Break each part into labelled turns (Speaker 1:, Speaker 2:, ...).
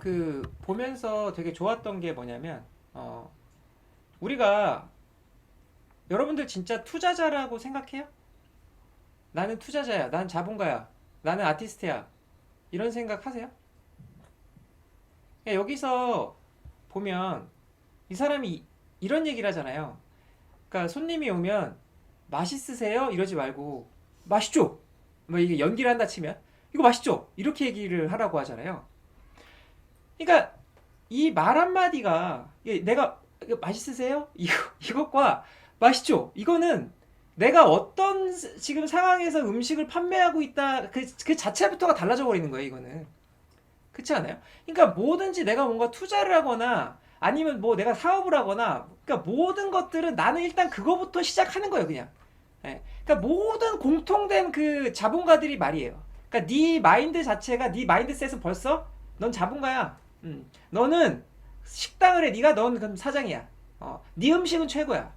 Speaker 1: 그 보면서 되게 좋았던 게 뭐냐면 우리가 여러분들 진짜 투자자라고 생각해요? 나는 투자자야. 난 자본가야. 나는 아티스트야. 이런 생각하세요? 여기서 보면 이 사람이 이런 얘기를 하잖아요. 그러니까 손님이 오면 맛있으세요? 이러지 말고 맛있죠? 뭐 이게 연기를 한다 치면 이거 맛있죠? 이렇게 얘기를 하라고 하잖아요. 그러니까 이 말 한마디가 내가 이거 맛있으세요? 이것과 맛있죠? 이거는 내가 어떤 지금 상황에서 음식을 판매하고 있다 그 자체부터가 달라져 버리는 거예요. 이거는 그렇지 않아요? 그러니까 뭐든지 내가 뭔가 투자를 하거나 아니면 뭐 내가 사업을 하거나 그러니까 모든 것들은 나는 일단 그거부터 시작하는 거예요. 그냥 그러니까 모든 공통된 그 자본가들이 말이에요. 그러니까 네 마인드 자체가 네 마인드셋은 벌써 넌 자본가야. 너는 식당을 해. 넌 그럼 사장이야. 네 음식은 최고야.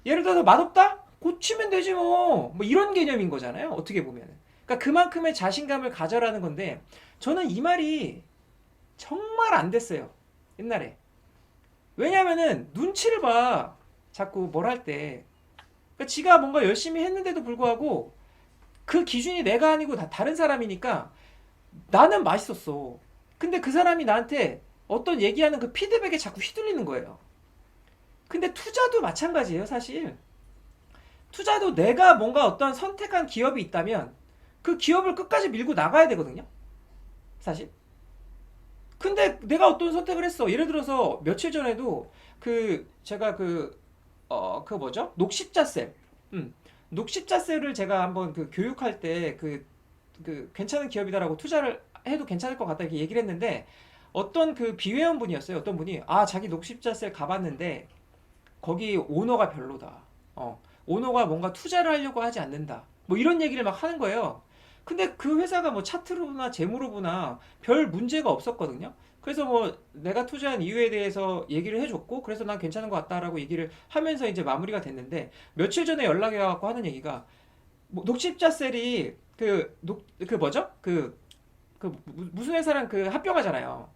Speaker 1: 예를 들어서 맛없다? 고치면 되지 뭐. 뭐 이런 개념인 거잖아요. 어떻게 보면은. 그러니까 그만큼의 자신감을 가져라는 건데 저는 이 말이 정말 안 됐어요. 옛날에. 왜냐면은 눈치를 봐. 자꾸 뭘 할 때. 그러니까 지가 뭔가 열심히 했는데도 불구하고 그 기준이 내가 아니고 다 다른 사람이니까 나는 맛있었어. 근데 그 사람이 나한테 어떤 얘기하는 그 피드백에 자꾸 휘둘리는 거예요. 근데 투자도 마찬가지예요, 사실. 투자도 내가 뭔가 어떤 선택한 기업이 있다면 그 기업을 끝까지 밀고 나가야 되거든요, 사실. 근데 내가 어떤 선택을 했어. 예를 들어서 며칠 전에도 제가 그 뭐죠? 녹십자셀. 녹십자셀을 제가 한번 그 교육할 때 그 괜찮은 기업이다라고 투자를 해도 괜찮을 것 같다 이렇게 얘기를 했는데 어떤 그 비회원분이었어요. 어떤 분이 자기 녹십자셀 가봤는데 거기 오너가 별로다. 오너가 뭔가 투자를 하려고 하지 않는다. 뭐 이런 얘기를 막 하는 거예요. 근데 그 회사가 뭐 차트로 보나 재무로 보나 별 문제가 없었거든요. 그래서 뭐 내가 투자한 이유에 대해서 얘기를 해줬고 그래서 난 괜찮은 것 같다라고 얘기를 하면서 이제 마무리가 됐는데 며칠 전에 연락이 와갖고 하는 얘기가 뭐 녹십자셀이 그 뭐죠? 무슨 회사랑 그 합병하잖아요.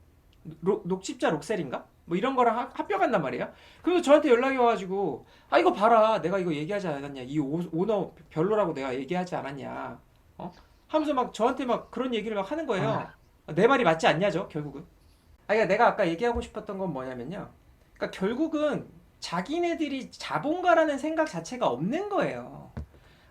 Speaker 1: 녹십자 록셀인가? 뭐 이런 거랑 합병한단 말이에요. 그래서 저한테 연락이 와가지고 이거 봐라 내가 이거 얘기하지 않았냐 이 오너 별로라고 내가 얘기하지 않았냐 하면서 막 저한테 막 그런 얘기를 막 하는 거예요.
Speaker 2: 아,
Speaker 1: 내 말이 맞지 않냐죠 결국은. 그러니까 내가 아까 얘기하고 싶었던 건 뭐냐면요. 그러니까 결국은 자기네들이 자본가라는 생각 자체가 없는 거예요.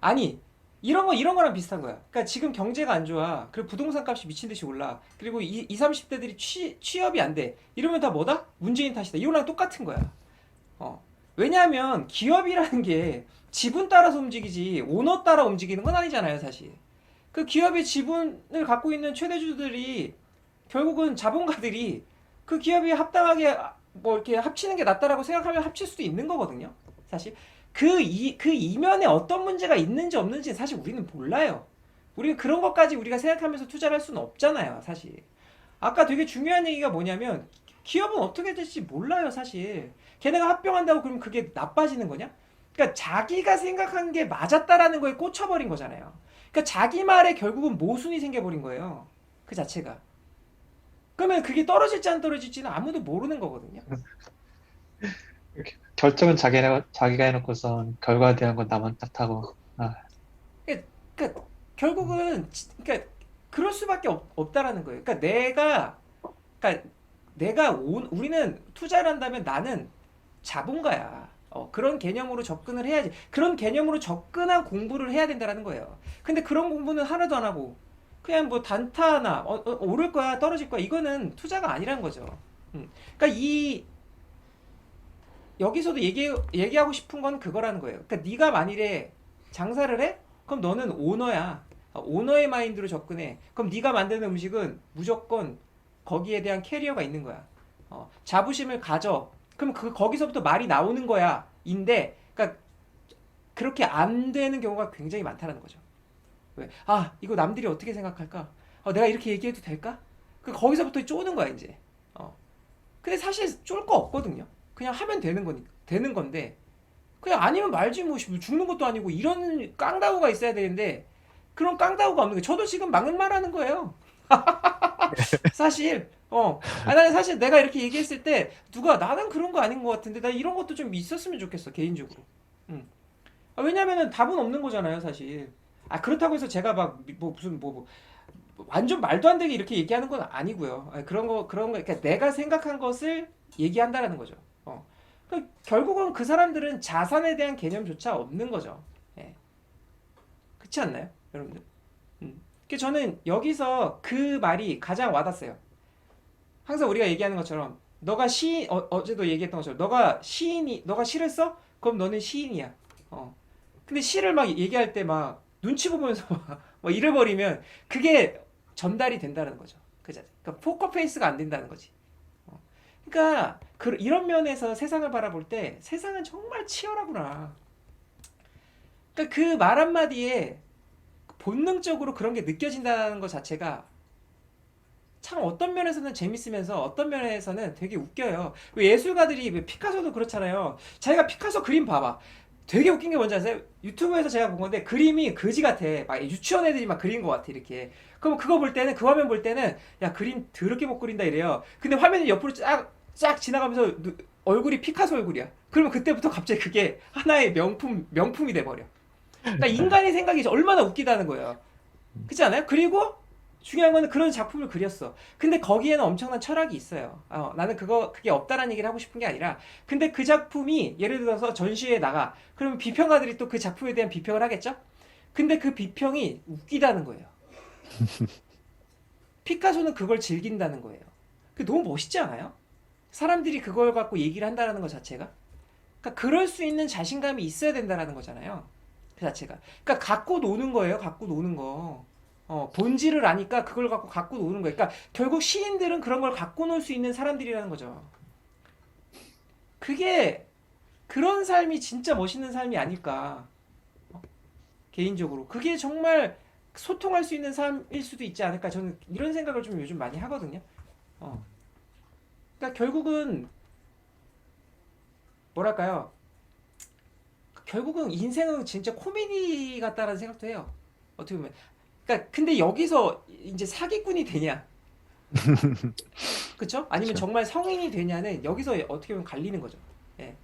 Speaker 1: 아니 이런 거랑 비슷한 거야. 그러니까 지금 경제가 안 좋아. 그리고 부동산 값이 미친 듯이 올라. 그리고 30대들이 취업이 안 돼. 이러면 다 뭐다? 문재인 탓이다. 이거랑 똑같은 거야. 왜냐하면 기업이라는 게 지분 따라서 움직이지 오너 따라 움직이는 건 아니잖아요, 사실. 그 기업의 지분을 갖고 있는 최대주들이 결국은 자본가들이 그 기업이 합당하게 뭐 이렇게 합치는 게 낫다라고 생각하면 합칠 수도 있는 거거든요. 사실 그 이면에 어떤 문제가 있는지 없는지는 사실 우리는 몰라요. 우리는 그런 것까지 우리가 생각하면서 투자를 할 수는 없잖아요, 사실. 아까 되게 중요한 얘기가 뭐냐면 기업은 어떻게 될지 몰라요, 사실. 걔네가 합병한다고 그러면 그게 나빠지는 거냐? 그러니까 자기가 생각한 게 맞았다라는 거에 꽂혀버린 거잖아요. 그러니까 자기 말에 결국은 모순이 생겨버린 거예요. 그 자체가. 그러면 그게 떨어질지 안 떨어질지는 아무도 모르는 거거든요.
Speaker 2: 이렇게 결정은 자기가 해놓고선 결과에 대한 건 나만 탓하고.
Speaker 1: 그러니까, 그러니까 결국은 그러니까 그럴 수밖에 없다라는 거예요. 그러니까 우리는 투자를 한다면 나는 자본가야. 그런 개념으로 접근을 해야지. 그런 개념으로 접근한 공부를 해야 된다라는 거예요. 근데 그런 공부는 하나도 안 하고 그냥 뭐 단타나 오를 거야 떨어질 거야 이거는 투자가 아니란 거죠. 그러니까 여기서도 얘기하고 싶은 건 그거라는 거예요. 그러니까 네가 만일에 장사를 해? 그럼 너는 오너야. 오너의 마인드로 접근해. 그럼 네가 만드는 음식은 무조건 거기에 대한 캐리어가 있는 거야. 자부심을 가져. 그럼 거기서부터 말이 나오는 거야. 그러니까 그렇게 안 되는 경우가 굉장히 많다는 거죠. 왜? 이거 남들이 어떻게 생각할까? 내가 이렇게 얘기해도 될까? 거기서부터 쪼는 거야, 이제. 근데 사실 쫄 거 없거든요. 그냥 하면 되는 건데, 그냥 아니면 말지 뭐, 죽는 것도 아니고, 이런 깡다구가 있어야 되는데, 그런 깡다구가 없는 거예요. 저도 지금 막말 하는 거예요. 사실 나는 사실 내가 이렇게 얘기했을 때 누가 나는 그런 거 아닌 것 같은데 나 이런 것도 좀 있었으면 좋겠어 개인적으로. 음. 왜냐면은 답은 없는 거잖아요 사실. 그렇다고 해서 제가 막 무슨 완전 말도 안 되게 이렇게 얘기하는 건 아니고요. 그런 거 그러니까 내가 생각한 것을 얘기한다라는 거죠. 결국은 그 사람들은 자산에 대한 개념조차 없는 거죠. 예. 그렇지 않나요, 여러분들? 저는 여기서 그 말이 가장 와닿았어요. 항상 우리가 얘기하는 것처럼 너가 어제도 얘기했던 것처럼 너가 시를 써? 그럼 너는 시인이야. 근데 시를 막 얘기할 때 막 눈치 보면서 막 이래버리면 그게 전달이 된다는 거죠. 그러니까 포커페이스가 안 된다는 거지. 그러니까 이런 면에서 세상을 바라볼 때 세상은 정말 치열하구나. 그러니까 그 말 한마디에 본능적으로 그런 게 느껴진다는 것 자체가 참 어떤 면에서는 재밌으면서 어떤 면에서는 되게 웃겨요. 왜 예술가들이 피카소도 그렇잖아요. 자기가 피카소 그림 봐봐. 되게 웃긴 게 뭔지 아세요? 유튜브에서 제가 본 건데 그림이 거지 같아. 막 유치원 애들이 막 그린 것 같아 이렇게. 그럼 그거 볼 때는 그 화면 볼 때는 야 그림 더럽게 못 그린다 이래요. 근데 화면이 옆으로 쫙 지나가면서 얼굴이 피카소 얼굴이야. 그러면 그때부터 갑자기 그게 하나의 명품이 돼 버려. 그러니까 인간의 생각이 얼마나 웃기다는 거예요. 그렇지 않아요? 그리고 중요한 거는 그런 작품을 그렸어. 근데 거기에는 엄청난 철학이 있어요. 나는 그게 없다라는 얘기를 하고 싶은 게 아니라, 근데 그 작품이 예를 들어서 전시회에 나가. 그러면 비평가들이 또 그 작품에 대한 비평을 하겠죠? 근데 그 비평이 웃기다는 거예요. 피카소는 그걸 즐긴다는 거예요. 그게 너무 멋있지 않아요? 사람들이 그걸 갖고 얘기를 한다는 것 자체가. 그러니까 그럴 수 있는 자신감이 있어야 된다는 거잖아요. 그 자체가. 그러니까 갖고 노는 거예요. 갖고 노는 거. 본질을 아니까 그걸 갖고 노는 거예요. 그러니까 결국 시인들은 그런 걸 갖고 놀 수 있는 사람들이라는 거죠. 그게 그런 삶이 진짜 멋있는 삶이 아닐까. 개인적으로. 그게 정말 소통할 수 있는 삶일 수도 있지 않을까. 저는 이런 생각을 좀 요즘 많이 하거든요. 어. 그러니까 결국은 뭐랄까요? 결국은 인생은 진짜 코미디 같다라는 생각도 해요. 어떻게 보면. 그러니까 근데 여기서 이제 사기꾼이 되냐? 그쵸? 아니면
Speaker 2: 그렇죠.
Speaker 1: 정말 성인이 되냐는 여기서 어떻게 보면 갈리는 거죠. 예.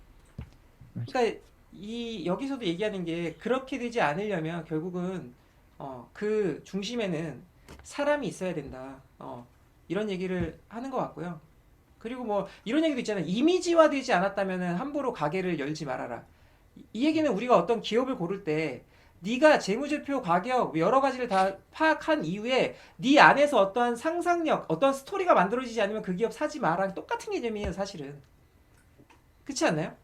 Speaker 1: 그러니까 여기서도 얘기하는 게 그렇게 되지 않으려면 결국은 그 중심에는 사람이 있어야 된다. 이런 얘기를 하는 것 같고요. 그리고 뭐 이런 얘기도 있잖아요. 이미지화되지 않았다면 함부로 가게를 열지 말아라. 이 얘기는 우리가 어떤 기업을 고를 때 네가 재무제표 가격 여러 가지를 다 파악한 이후에 네 안에서 어떠한 상상력, 어떤 스토리가 만들어지지 않으면 그 기업 사지 마랑 똑같은 개념이에요, 사실은. 그렇지 않나요?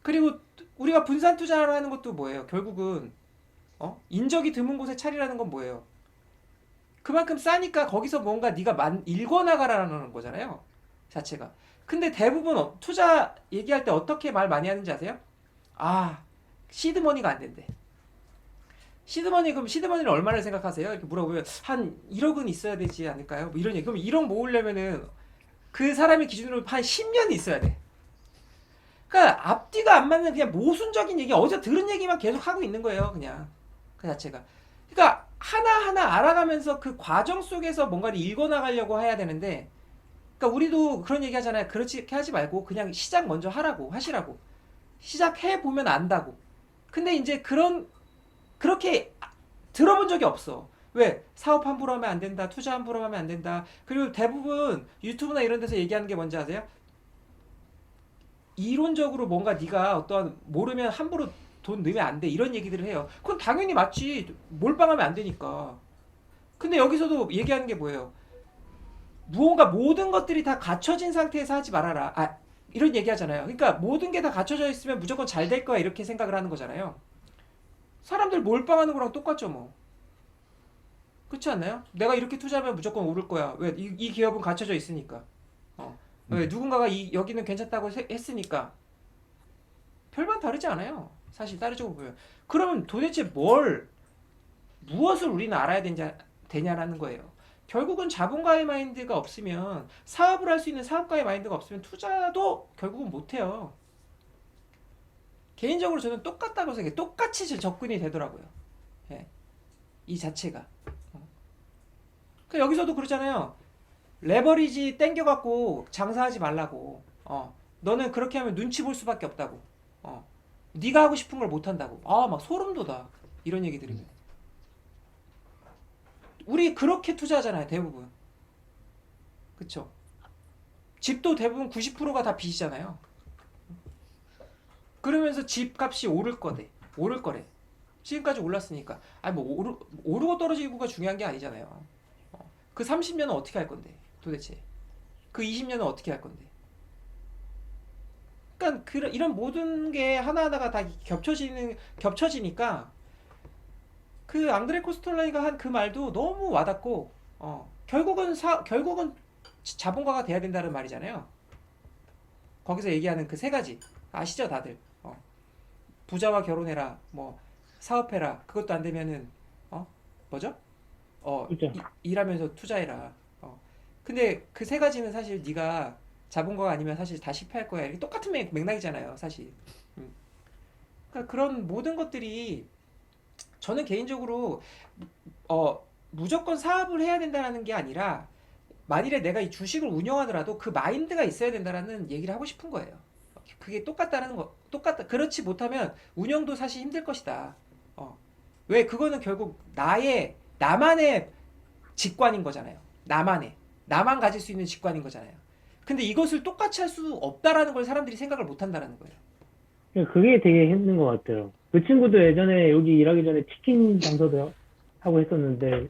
Speaker 1: 그리고 우리가 분산 투자를 하는 것도 뭐예요? 결국은 인적이 드문 곳에 차리라는 건 뭐예요? 그만큼 싸니까 거기서 뭔가 네가 읽어 나가라는 거잖아요. 자체가. 근데 대부분 투자 얘기할 때 어떻게 말 많이 하는지 아세요? 아, 시드머니가 안 된대. 그럼 시드머니를 얼마를 생각하세요? 이렇게 물어보면 한 1억은 있어야 되지 않을까요? 뭐 이런 얘기. 그럼 1억 모으려면은 그 사람의 기준으로 한 10년이 있어야 돼. 그러니까 앞뒤가 안 맞는 그냥 모순적인 얘기, 어제 들은 얘기만 계속 하고 있는 거예요, 그냥. 그 자체가. 그러니까 하나하나 알아가면서 그 과정 속에서 뭔가를 읽어 나가려고 해야 되는데, 그러니까 우리도 그런 얘기 하잖아요. 그렇게 하지 말고 그냥 시작 먼저 하시라고. 시작해 보면 안다고. 근데 이제 그렇게 들어본 적이 없어. 왜? 사업 함부로 하면 안 된다. 투자 함부로 하면 안 된다. 그리고 대부분 유튜브나 이런 데서 얘기하는 게 뭔지 아세요? 이론적으로 뭔가 네가 어떠한 모르면 함부로 돈 넣으면 안 돼. 이런 얘기들을 해요. 그건 당연히 맞지. 몰빵하면 안 되니까. 근데 여기서도 얘기하는 게 뭐예요? 무언가 모든 것들이 다 갖춰진 상태에서 하지 말아라. 이런 얘기 하잖아요. 그러니까 모든 게 다 갖춰져 있으면 무조건 잘 될 거야. 이렇게 생각을 하는 거잖아요. 사람들 몰빵하는 거랑 똑같죠, 뭐. 그렇지 않나요? 내가 이렇게 투자하면 무조건 오를 거야. 왜? 이 기업은 갖춰져 있으니까. 왜? 누군가가 누군가가 여기는 괜찮다고 했으니까. 별반 다르지 않아요. 사실 따르자고 보면. 그러면 도대체 무엇을 우리는 알아야 되냐라는 거예요. 결국은 자본가의 마인드가 없으면 사업을 할 수 있는 사업가의 마인드가 없으면 투자도 결국은 못해요. 개인적으로 저는 똑같다고 생각해요. 똑같이 접근이 되더라고요. 예, 이 자체가. 여기서도 그러잖아요. 레버리지 땡겨갖고 장사하지 말라고. 너는 그렇게 하면 눈치 볼 수밖에 없다고. 네가 하고 싶은 걸 못 한다고. 막 소름 돋아. 이런 얘기 들으면. 우리 그렇게 투자하잖아요, 대부분. 그쵸? 집도 대부분 90%가 다 빚이잖아요. 그러면서 집값이 오를 거래. 오를 거래. 지금까지 올랐으니까. 아니 뭐 오르고 떨어지고가 중요한 게 아니잖아요. 그 30년은 어떻게 할 건데? 도대체. 그 20년은 어떻게 할 건데? 그러니까 이런 모든 게 하나하나가 다 겹쳐지니까 그 앙드레 코스톨라니가 한 그 말도 너무 와닿고 결국은 자본가가 돼야 된다는 말이잖아요. 거기서 얘기하는 그 세 가지 아시죠, 다들? 부자와 결혼해라, 뭐 사업해라. 그것도 안 되면은 뭐죠?
Speaker 3: 그죠?
Speaker 1: 일하면서 투자해라. 근데 그 세 가지는 사실 네가 자본가가 아니면 사실 다 실패할 거야. 이게 똑같은 맥락이잖아요, 사실. 음. 그러니까 그런 모든 것들이 저는 개인적으로 무조건 사업을 해야 된다는 게 아니라 만일에 내가 이 주식을 운영하더라도 그 마인드가 있어야 된다라는 얘기를 하고 싶은 거예요. 그게 똑같다는 거, 똑같다. 그렇지 못하면 운영도 사실 힘들 것이다. 왜 그거는 결국 나만의 직관인 거잖아요. 나만 가질 수 있는 직관인 거잖아요. 근데 이것을 똑같이 할 수 없다라는 걸 사람들이 생각을 못 한다라는 거예요.
Speaker 3: 그게 되게 힘든 것 같아요. 그 친구도 예전에 여기 일하기 전에 치킨 장사도 하고 했었는데,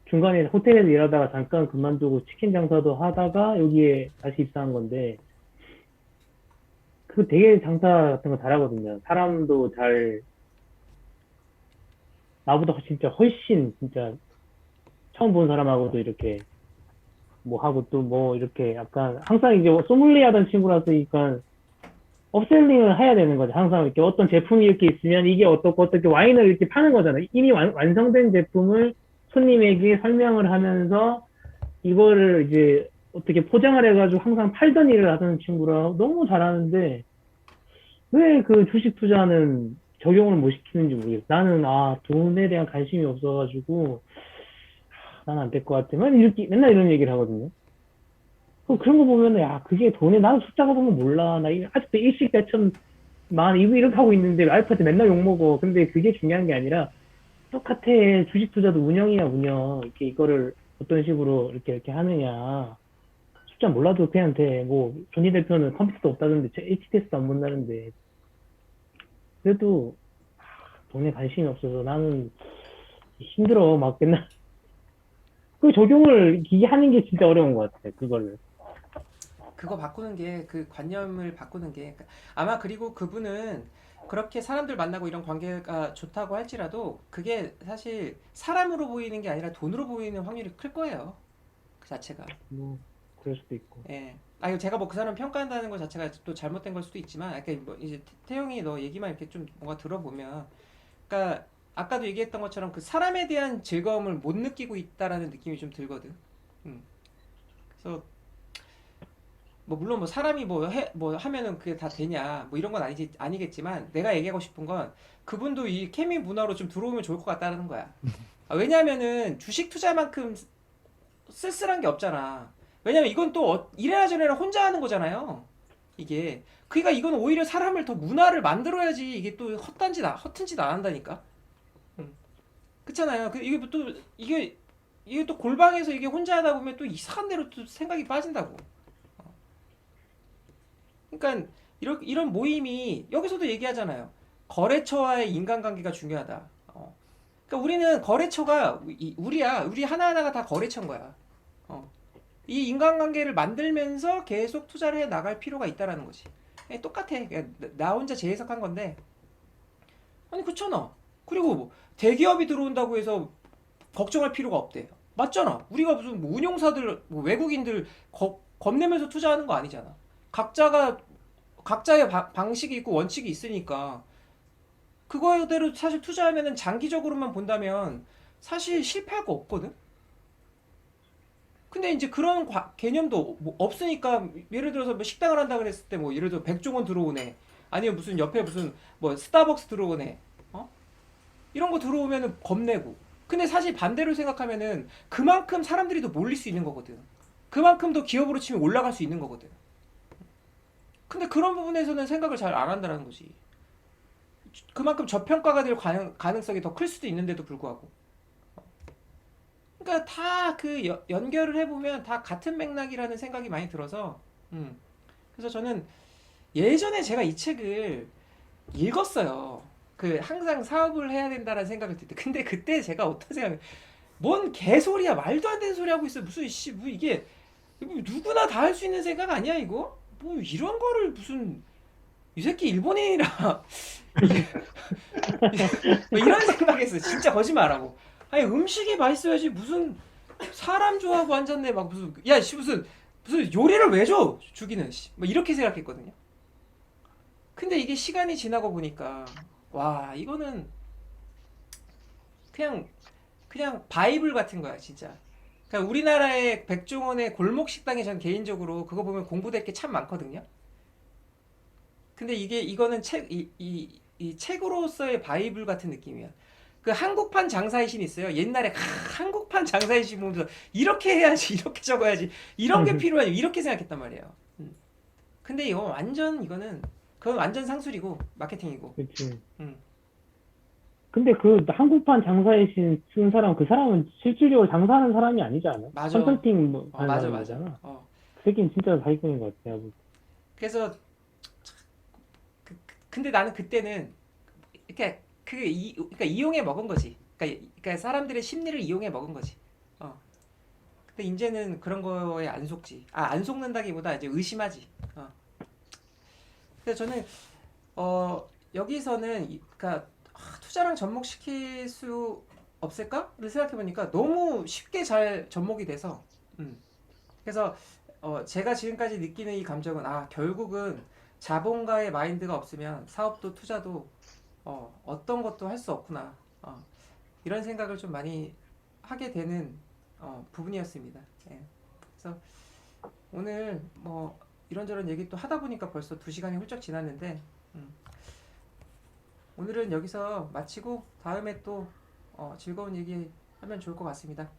Speaker 3: 중간에 호텔에서 일하다가 잠깐 그만두고 치킨 장사도 하다가 여기에 다시 입사한 건데, 그거 되게 장사 같은 거 잘하거든요. 사람도 나보다 진짜 훨씬, 진짜, 처음 본 사람하고도 이렇게, 뭐 하고 또 뭐 이렇게 약간, 항상 이제 소믈리에 하던 친구라서니까, 업셀링을 해야 되는 거죠. 항상 이렇게 어떤 제품이 이렇게 있으면 이게 어떻게 와인을 이렇게 파는 거잖아요. 이미 완성된 제품을 손님에게 설명을 하면서 이거를 이제 어떻게 포장을 해가지고 항상 팔던 일을 하던 친구라 너무 잘하는데 왜 그 주식 투자는 적용을 못 시키는지 모르겠어. 나는 돈에 대한 관심이 없어가지고 나는 안 될 것 같아. 맨날 이런 얘기를 하거든요. 그런 거 보면은 그게 돈에 나는 숫자 같은 거 몰라. 아직도 일식 대천 만 이거 이렇게 하고 있는데 와이프한테 맨날 욕 먹어. 근데 그게 중요한 게 아니라 똑같아. 주식 투자도 운영이야 운영. 이렇게 이거를 어떤 식으로 이렇게 하느냐. 숫자 몰라도 그냥 돼. 뭐 조니 대표는 컴퓨터도 없다던데 HTS도 안 본다는데 그래도 돈에 관심이 없어서 나는 힘들어. 막 맨날 그 적용을 이게 하는 게 진짜 어려운 것 같아. 그거를.
Speaker 1: 그거 바꾸는 게 그 관념을 바꾸는 게 아마 그리고 그분은 그렇게 사람들 만나고 이런 관계가 좋다고 할지라도 그게 사실 사람으로 보이는 게 아니라 돈으로 보이는 확률이 클 거예요. 그 자체가.
Speaker 3: 뭐 그럴 수도 있고.
Speaker 1: 예. 이거 제가 뭐 그 사람 평가한다는 것 자체가 또 잘못된 걸 수도 있지만, 약간 뭐 이제 태용이 너 얘기만 이렇게 좀 뭔가 들어보면, 그러니까 아까도 얘기했던 것처럼 그 사람에 대한 즐거움을 못 느끼고 있다라는 느낌이 좀 들거든. 음. 그래서 뭐 물론 뭐 사람이 뭐 하면은 그게 다 되냐 뭐 이런 건 아니겠지만 내가 얘기하고 싶은 건 그분도 이 케미 문화로 좀 들어오면 좋을 것 같다는 거야. 왜냐하면은 주식 투자만큼 쓸쓸한 게 없잖아. 왜냐면 이건 또 이래나 저래나 혼자 하는 거잖아요. 이게 그러니까 이건 오히려 사람을 더 문화를 만들어야지 이게 또 허튼 짓 안 한다니까. 음. 그렇잖아요. 이게 뭐 또 이게 또 골방에서 이게 혼자 하다 보면 또 이상한 데로 또 생각이 빠진다고. 그러니까 이런 모임이 여기서도 얘기하잖아요. 거래처와의 인간관계가 중요하다. 그러니까 우리는 거래처가 우리 하나하나가 다 거래처인 거야. 이 인간관계를 만들면서 계속 투자를 해 나갈 필요가 있다라는 거지. 똑같아. 그러니까 나 혼자 재해석한 건데. 아니 그렇잖아. 그리고 뭐 대기업이 들어온다고 해서 걱정할 필요가 없대. 맞잖아. 우리가 무슨 뭐 운용사들, 뭐 외국인들 겁내면서 투자하는 거 아니잖아. 각자의 방식이 있고 원칙이 있으니까 그거대로 사실 투자하면은 장기적으로만 본다면 사실 실패할 거 없거든. 근데 이제 그런 개념도 뭐 없으니까 예를 들어서 뭐 식당을 한다 그랬을 때 뭐 예를 들어 백종원 들어오네, 아니면 무슨 옆에 무슨 뭐 스타벅스 들어오네, 이런 거 들어오면은 겁내고. 근데 사실 반대로 생각하면은 그만큼 사람들이 더 몰릴 수 있는 거거든. 그만큼 더 기업으로 치면 올라갈 수 있는 거거든. 근데 그런 부분에서는 생각을 잘 안 한다는 거지. 그만큼 저평가가 될 가능성이 더 클 수도 있는데도 불구하고. 그러니까 다 그 연결을 해보면 다 같은 맥락이라는 생각이 많이 들어서, 그래서 저는 예전에 제가 이 책을 읽었어요. 그 항상 사업을 해야 된다는 생각을 들 때. 근데 그때 제가 어떤 생각, 뭔 개소리야, 말도 안 되는 소리 하고 있어. 무슨 뭐 이게 누구나 다 할 수 있는 생각 아니야 이거? 뭐 이런 거를 무슨 이 새끼 일본인이라 뭐 이런 생각했어. 진짜 거짓말하고. 아니 음식이 맛있어야지 무슨 사람 좋아하고 앉았네 막 무슨 야 씨 무슨 요리를 왜 줘? 주기는 씨. 뭐 이렇게 생각했거든요. 근데 이게 시간이 지나고 보니까 와 이거는 그냥 바이블 같은 거야 진짜. 그러니까 우리나라의 백종원의 골목 식당에 전 개인적으로 그거 보면 공부될 게 참 많거든요. 근데 이거는 이 책으로서의 바이블 같은 느낌이야. 그 한국판 장사의 신 있어요. 옛날에 한국판 장사의 신 보면서 이렇게 해야지, 이렇게 적어야지, 이런 게 필요하지, 이렇게 생각했단 말이에요. 근데 이거는 그건 완전 상술이고 마케팅이고.
Speaker 3: 그치.
Speaker 1: 음.
Speaker 3: 근데 그 한국판 장사의 신 쓴 사람, 그 사람은 실질적으로 장사하는 사람이 아니지 않아?
Speaker 1: 맞아.
Speaker 3: 컨설팅 뭐 하는
Speaker 1: 맞아.
Speaker 3: 사람이잖아.
Speaker 1: 어.
Speaker 3: 그 새끼는 진짜 사기꾼인 것 같아.
Speaker 1: 그래서 근데 나는 그때는 이렇게 그러니까 이용해 먹은 거지. 그러니까 사람들의 심리를 이용해 먹은 거지. 어. 근데 이제는 그런 거에 안 속지. 안 속는다기보다 이제 의심하지. 어. 그래서 저는 여기서는 그러니까 투자랑 접목시킬 수 없을까를 생각해 보니까 너무 쉽게 잘 접목이 돼서. 그래서 제가 지금까지 느끼는 이 감정은 결국은 자본가의 마인드가 없으면 사업도 투자도 어떤 것도 할 수 없구나. 이런 생각을 좀 많이 하게 되는 부분이었습니다. 예. 그래서 오늘 뭐 이런저런 얘기 또 하다 보니까 벌써 2시간이 훌쩍 지났는데 오늘은 여기서 마치고 다음에 또 즐거운 얘기 하면 좋을 것 같습니다.